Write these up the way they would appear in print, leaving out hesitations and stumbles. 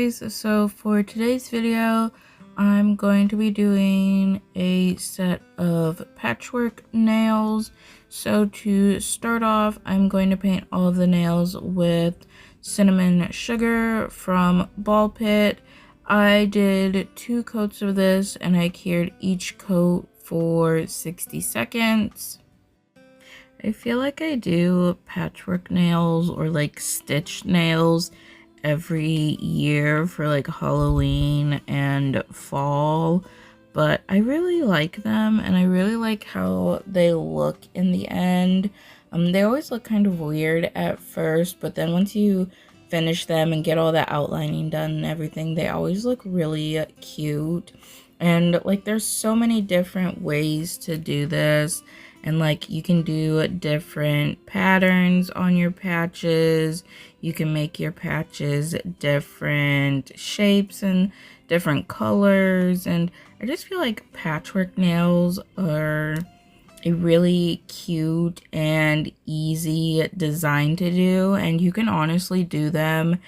guys, so for today's video I'm going to be doing a set of patchwork nails. So to start off, I'm going to paint all of the nails with cinnamon sugar from Ball Pit. I did 2 coats of this and I cured each coat for 60 seconds. I feel like I do patchwork nails or like stitch nails every year for like Halloween and fall, but I really like them and I really like how they look in the end. They always look kind of weird at first, but then once you finish them and get all the outlining done and everything, they always look really cute. And like there's so many different ways to do this, and like you can do different patterns on your patches. You can make your patches different shapes and different colors, and I just feel like patchwork nails are a really cute and easy design to do, and you can honestly do them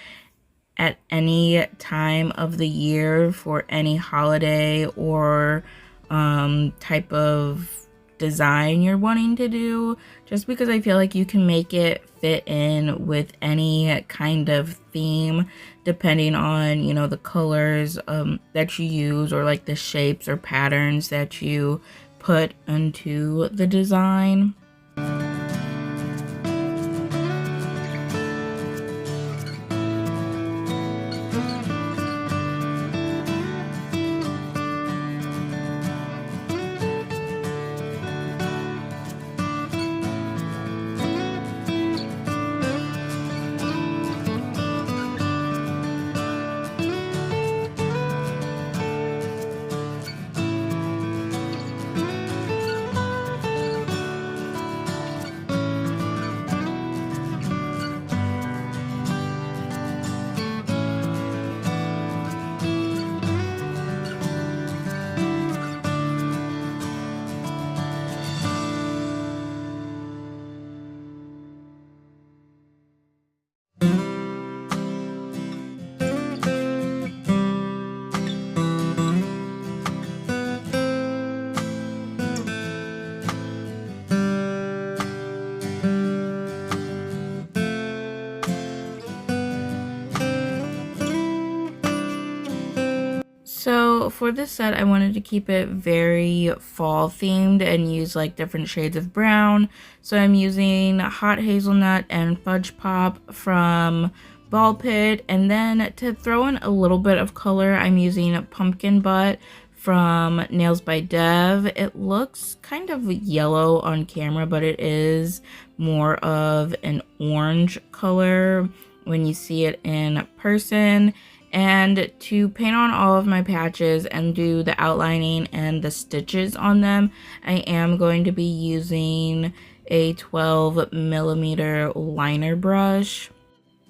at any time of the year for any holiday or type of design you're wanting to do, just because I feel like you can make it fit in with any kind of theme depending on, you know, the colors that you use, or like the shapes or patterns that you put into the design. So for this set, I wanted to keep it very fall themed and use like different shades of brown. So I'm using Hot Hazelnut and Fudge Pop from Ball Pit, and then to throw in a little bit of color, I'm using Pumpkin Butt from Nails by Dev. It looks kind of yellow on camera, but it is more of an orange color when you see it in person. And to paint on all of my patches and do the outlining and the stitches on them, I am going to be using a 12mm liner brush.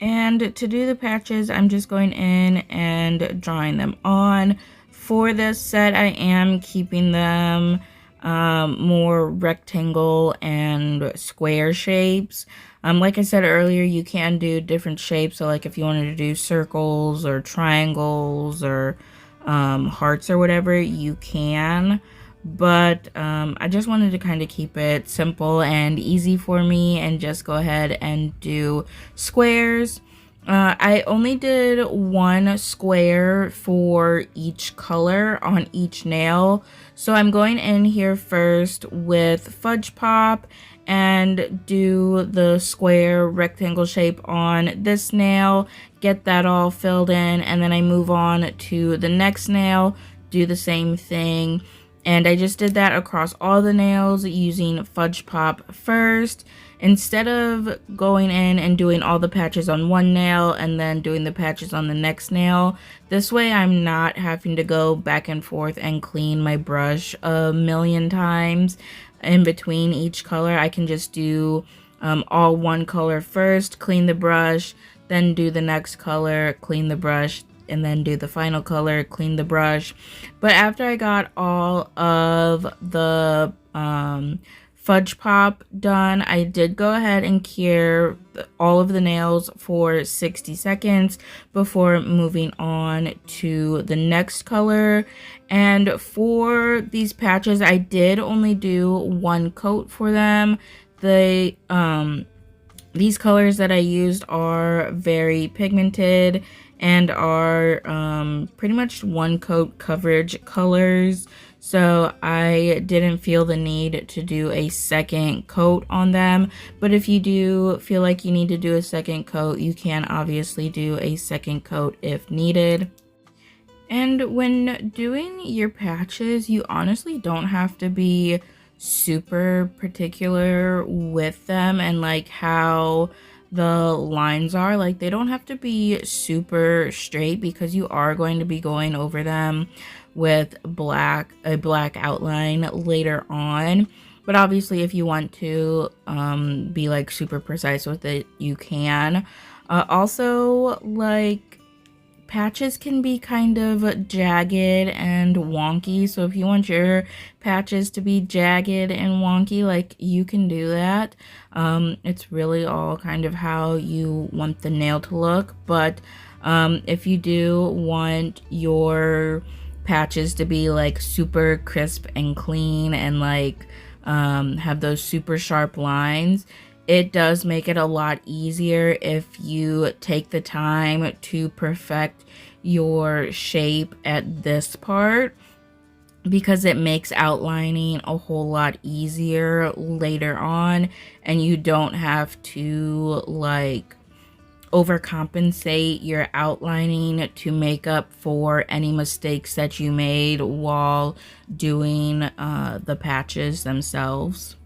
And to do the patches, I'm just going in and drawing them on. For this set, I am keeping them more rectangle and square shapes. Like I said earlier, you can do different shapes. So like if you wanted to do circles or triangles or hearts or whatever, you can. But I just wanted to kind of keep it simple and easy for me and just go ahead and do squares. I only did 1 square for each color on each nail. So I'm going in here first with Fudge Pop and do the square rectangle shape on this nail, get that all filled in, and then I move on to the next nail, do the same thing. And I just did that across all the nails using Fudge Pop first, instead of going in and doing all the patches on one nail and then doing the patches on the next nail. This way I'm not having to go back and forth and clean my brush a million times in between each color. I can just do all one color first, clean the brush, then do the next color, clean the brush, and then do the final color, clean the brush. But after I got all of the Fudge Pop done, I did go ahead and cure all of the nails for 60 seconds before moving on to the next color. And for these patches, I did only do one coat for them. These colors that I used are very pigmented and are pretty much one coat coverage colors. So I didn't feel the need to do a second coat on them. But if you do feel like you need to do a second coat, you can obviously do a second coat if needed. And when doing your patches, you honestly don't have to be super particular with them and like how the lines are. Like, they don't have to be super straight because you are going to be going over them with a black outline later on. But obviously, if you want to be like super precise with it, you can. Also, like, patches can be kind of jagged and wonky, so if you want your patches to be jagged and wonky, like, you can do that. It's really all kind of how you want the nail to look, but if you do want your patches to be like super crisp and clean and like have those super sharp lines, it does make it a lot easier if you take the time to perfect your shape at this part, because it makes outlining a whole lot easier later on, and you don't have to like overcompensate your outlining to make up for any mistakes that you made while doing the patches themselves.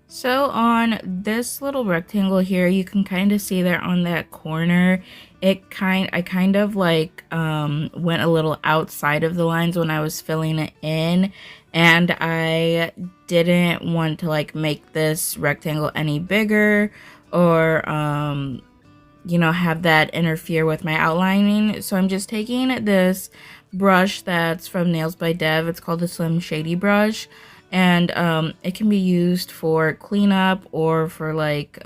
So on this little rectangle here, you can kind of see there on that corner, I kind of like went a little outside of the lines when I was filling it in, and I didn't want to like make this rectangle any bigger or you know, have that interfere with my outlining. So I'm just taking this brush that's from Nails by Dev. It's called the Slim Shady brush. and it can be used for cleanup or for like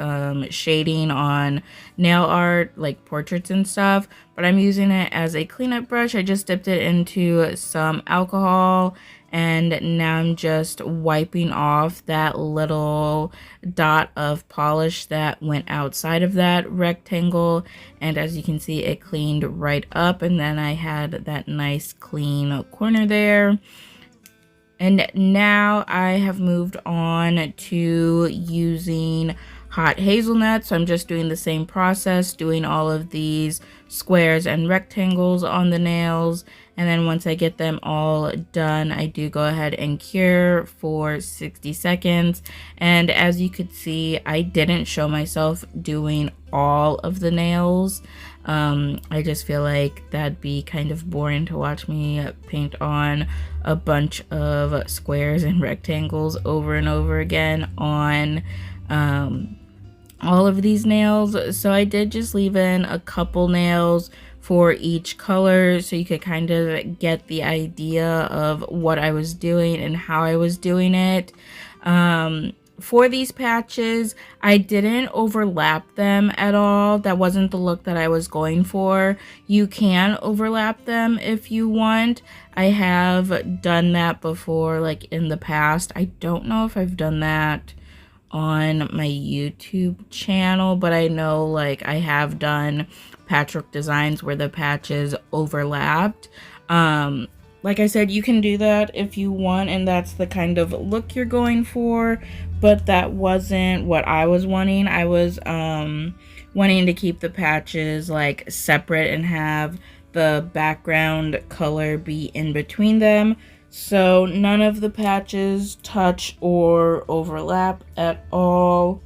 shading on nail art, like portraits and stuff. But I'm using it as a cleanup brush. I just dipped it into some alcohol, and now I'm just wiping off that little dot of polish that went outside of that rectangle. And as you can see, it cleaned right up, and then I had that nice clean corner there. And now I have moved on to using hot hazelnut. So I'm just doing the same process, doing all of these squares and rectangles on the nails. And then once I get them all done, I do go ahead and cure for 60 seconds. And as you could see, I didn't show myself doing all of the nails. I just feel like that'd be kind of boring to watch me paint on a bunch of squares and rectangles over and over again on all of these nails. So I did just leave in a couple nails for each color so you could kind of get the idea of what I was doing and how I was doing it. For these patches, I didn't overlap them at all. That wasn't the look that I was going for. You can overlap them if you want. I have done that before, like in the past. I don't know if I've done that on my YouTube channel, but I know like I have done patchwork designs where the patches overlapped. Like I said, you can do that if you want, and that's the kind of look you're going for, but that wasn't what I was wanting. I was wanting to keep the patches like separate and have the background color be in between them, so none of the patches touch or overlap at all.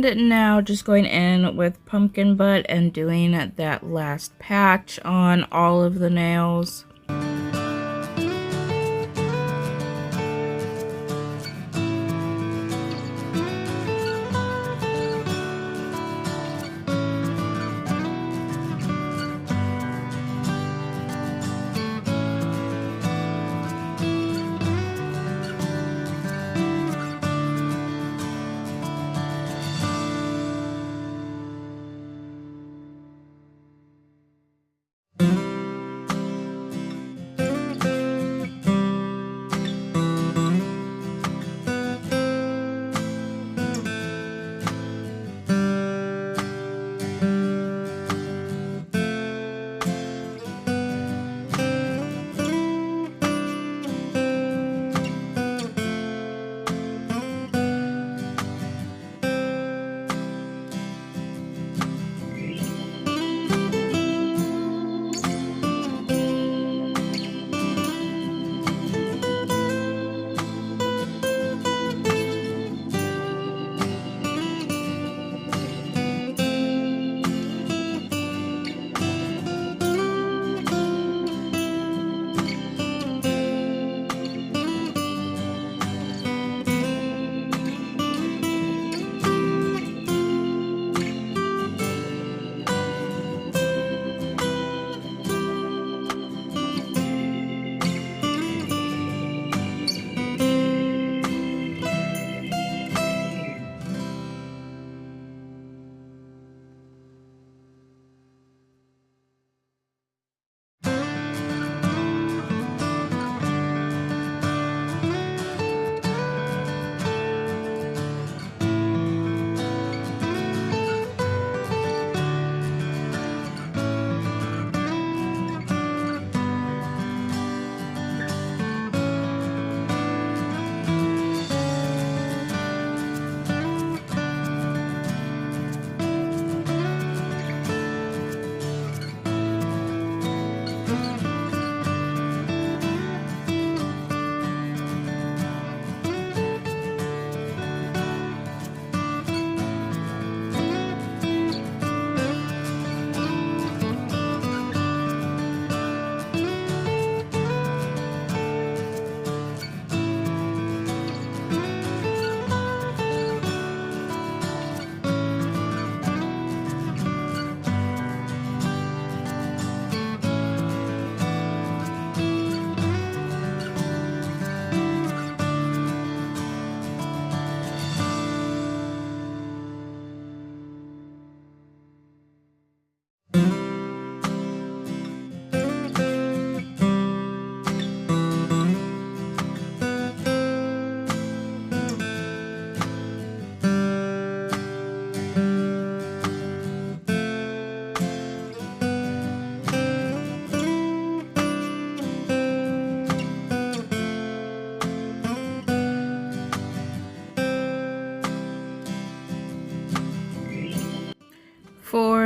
And now just going in with pumpkin butt and doing that last patch on all of the nails.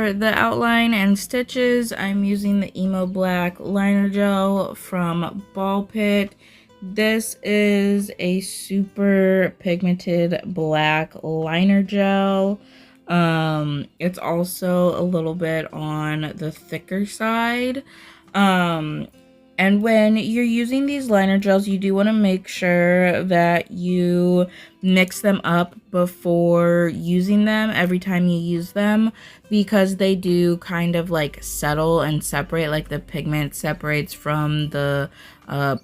For the outline and stitches, I'm using the Emo Black liner gel from Ball Pit. This is a super pigmented black liner gel. It's also a little bit on the thicker side. And when you're using these liner gels, you do want to make sure that you mix them up before using them every time you use them, because they do kind of like settle and separate, like the pigment separates from the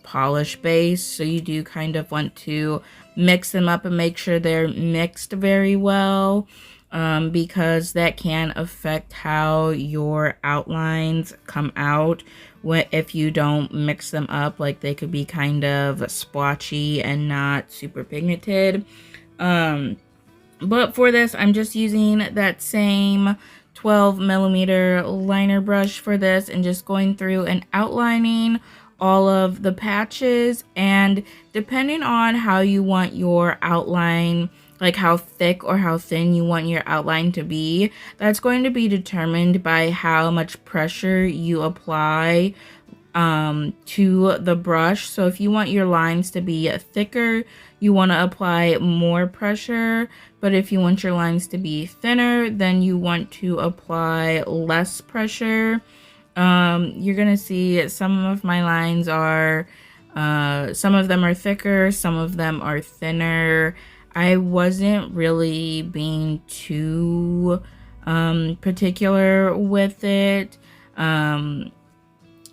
polish base. So you do kind of want to mix them up and make sure they're mixed very well. Because that can affect how your outlines come out if you don't mix them up. Like, they could be kind of splotchy and not super pigmented. But for this, I'm just using that same 12mm liner brush for this and just going through and outlining all of the patches. And depending on how you want your outline, like how thick or how thin you want your outline to be, that's going to be determined by how much pressure you apply to the brush. So if you want your lines to be thicker, you want to apply more pressure, but if you want your lines to be thinner, then you want to apply less pressure. You're gonna see some of my lines are some of them are thicker, some of them are thinner. I wasn't really being too particular with it.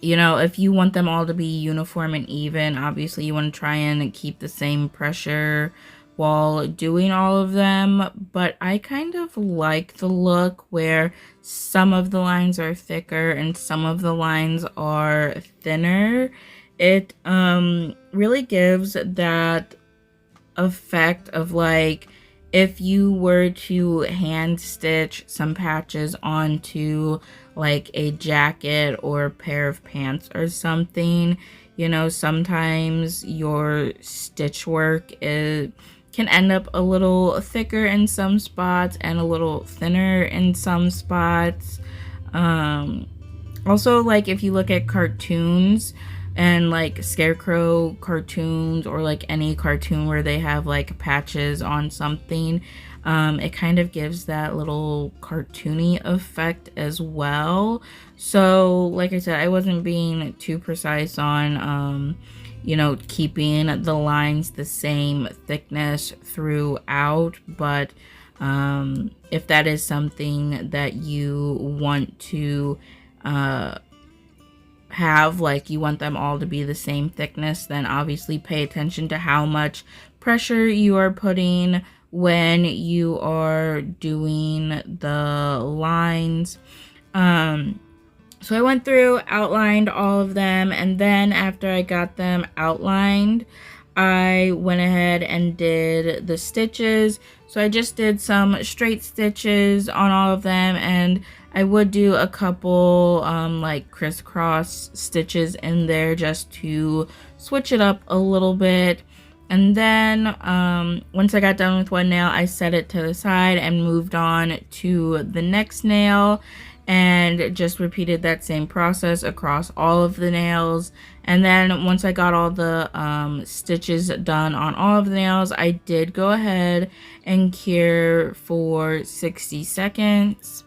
You know, if you want them all to be uniform and even, obviously you want to try and keep the same pressure while doing all of them. But I kind of like the look where some of the lines are thicker and some of the lines are thinner. It really gives that effect of like if you were to hand stitch some patches onto like a jacket or a pair of pants or something. You know, sometimes your stitch work can end up a little thicker in some spots and a little thinner in some spots. Also, like if you look at cartoons and like Scarecrow cartoons or like any cartoon where they have like patches on something, it kind of gives that little cartoony effect as well. So like I said, I wasn't being too precise on you know, keeping the lines the same thickness throughout, but if that is something that you want to have, like you want them all to be the same thickness, then obviously pay attention to how much pressure you are putting when you are doing the lines. So I went through, outlined all of them, and then after I got them outlined, I went ahead and did the stitches. So I just did some straight stitches on all of them, and I would do a couple like crisscross stitches in there just to switch it up a little bit. And then once I got done with one nail, I set it to the side and moved on to the next nail and just repeated that same process across all of the nails. And then once I got all the stitches done on all of the nails, I did go ahead and cure for 60 seconds.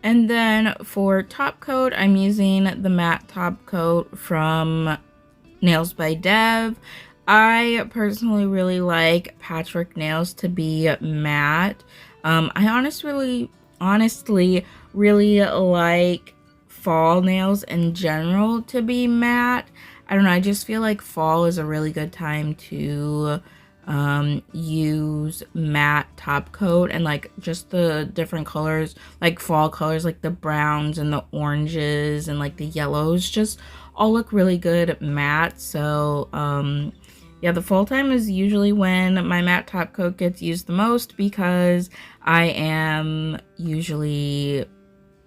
And then for top coat, I'm using the matte top coat from Nails by Dev. I personally really like Patchwork Nails to be matte. I honestly really like fall nails in general to be matte. I don't know, I just feel like fall is a really good time to use matte top coat, and like just the different colors, like fall colors, like the browns and the oranges and like the yellows, just all look really good matte. So yeah, the fall time is usually when my matte top coat gets used the most, because I am usually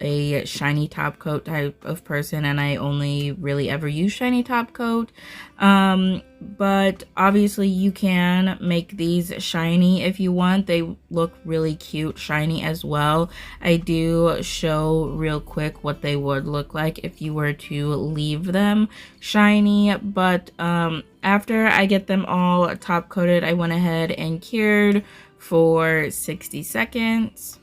a shiny top coat type of person, and I only really ever use shiny top coat. But obviously you can make these shiny if you want. They look really cute shiny as well. I do show real quick what they would look like if you were to leave them shiny. But after I get them all top coated, I went ahead and cured for 60 seconds.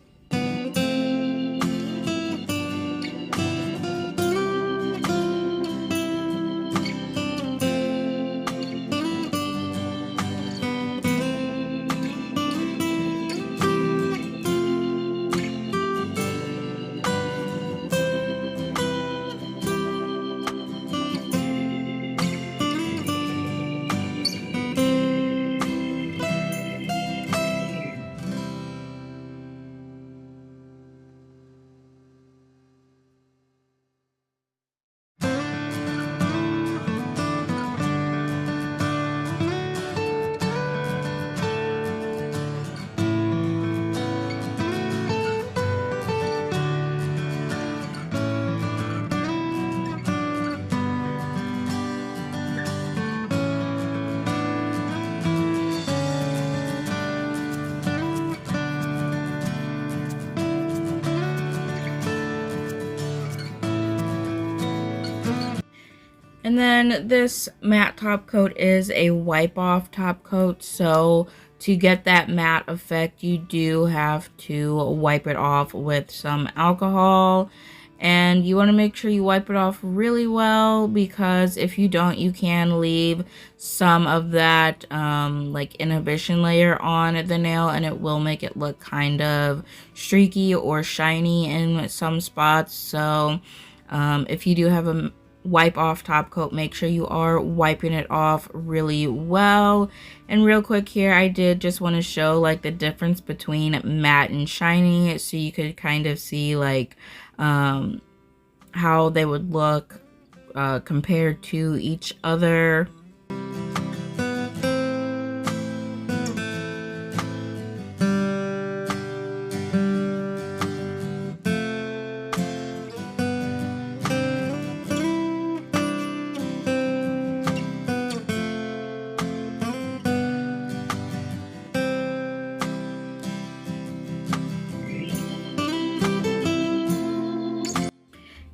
And then this matte top coat is a wipe off top coat, so to get that matte effect you do have to wipe it off with some alcohol, and you want to make sure you wipe it off really well, because if you don't, you can leave some of that like inhibition layer on the nail, and it will make it look kind of streaky or shiny in some spots. So if you do have a wipe off top coat, make sure you are wiping it off really well. And real quick here, I did just want to show like the difference between matte and shiny, so you could kind of see like how they would look compared to each other.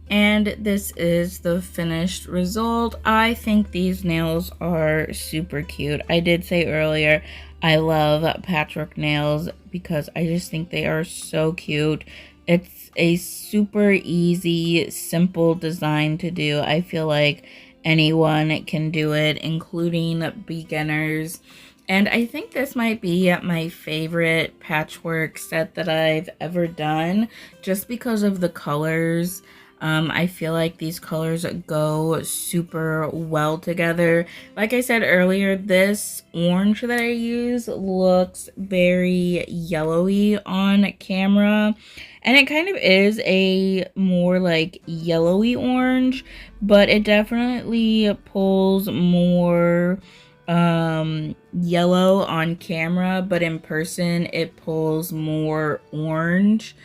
And this is the finished result. I think these nails are super cute. I did say earlier I love Patchwork Nails because I just think they are so cute. It's a super easy, simple design to do. I feel like anyone can do it, including beginners. And I think this might be my favorite patchwork set that I've ever done, just because of the colors. I feel like these colors go super well together. Like I said earlier, this orange that I use looks very yellowy on camera. And it kind of is a more like yellowy orange, but it definitely pulls more yellow on camera, but in person it pulls more orange.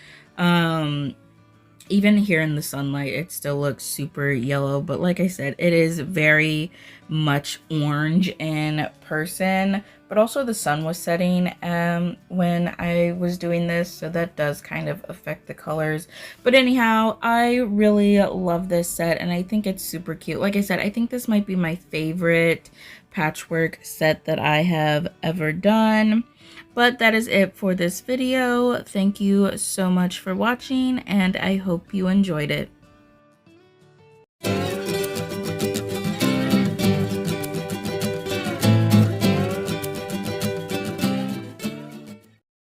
Even here in the sunlight, it still looks super yellow, but like I said, it is very much orange in person. but also the sun was setting when I was doing this, so that does kind of affect the colors. But anyhow, I really love this set and I think it's super cute. Like I said, I think this might be my favorite patchwork set that I have ever done. But that is it for this video. Thank you so much for watching and I hope you enjoyed it.